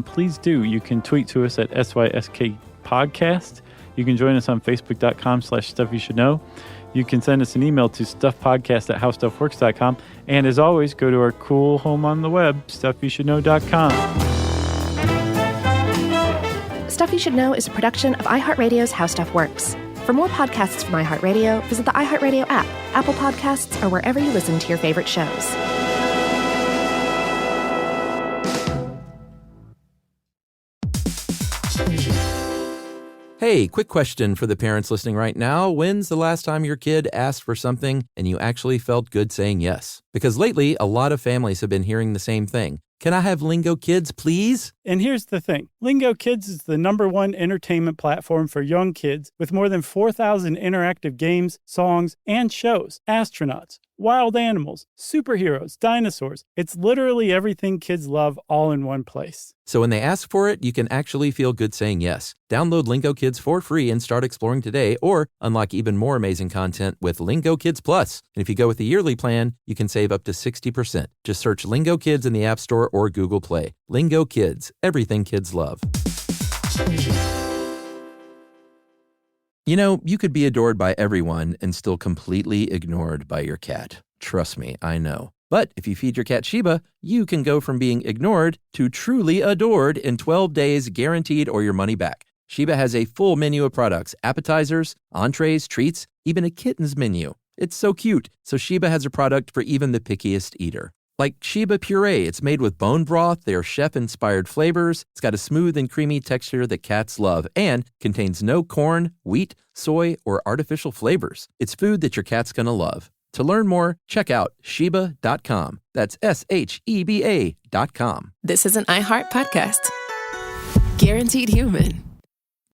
please do. You can tweet to us at SYSK Podcast. You can join us on Facebook.com/StuffYouShouldKnow. You can send us an email to stuffpodcast@howstuffworks.com. And as always, go to our cool home on the web, stuffyoushouldknow.com. Stuff You Should Know is a production of iHeartRadio's How Stuff Works. For more podcasts from iHeartRadio, visit the iHeartRadio app, Apple Podcasts, or wherever you listen to your favorite shows. Hey, quick question for the parents listening right now. When's the last time your kid asked for something and you actually felt good saying yes? Because lately, a lot of families have been hearing the same thing. Can I have Lingo Kids, please? And here's the thing. Lingo Kids is the #1 entertainment platform for young kids with more than 4,000 interactive games, songs, and shows. Astronauts, wild animals, superheroes, dinosaurs. It's literally everything kids love all in one place. So when they ask for it, you can actually feel good saying yes. Download Lingo Kids for free and start exploring today, or unlock even more amazing content with Lingo Kids Plus. And if you go with the yearly plan, you can save up to 60%. Just search Lingo Kids in the App Store or Google Play. Lingo Kids, everything kids love. You know, you could be adored by everyone and still completely ignored by your cat. Trust me, I know. But if you feed your cat Sheba, you can go from being ignored to truly adored in 12 days guaranteed or your money back. Sheba has a full menu of products, appetizers, entrees, treats, even a kitten's menu. It's so cute, so Sheba has a product for even the pickiest eater. Like Sheba Puree, it's made with bone broth, their chef-inspired flavors. It's got a smooth and creamy texture that cats love and contains no corn, wheat, soy, or artificial flavors. It's food that your cat's gonna love. To learn more, check out Sheba.com. That's SHEBA.com. This is an iHeart podcast. Guaranteed human.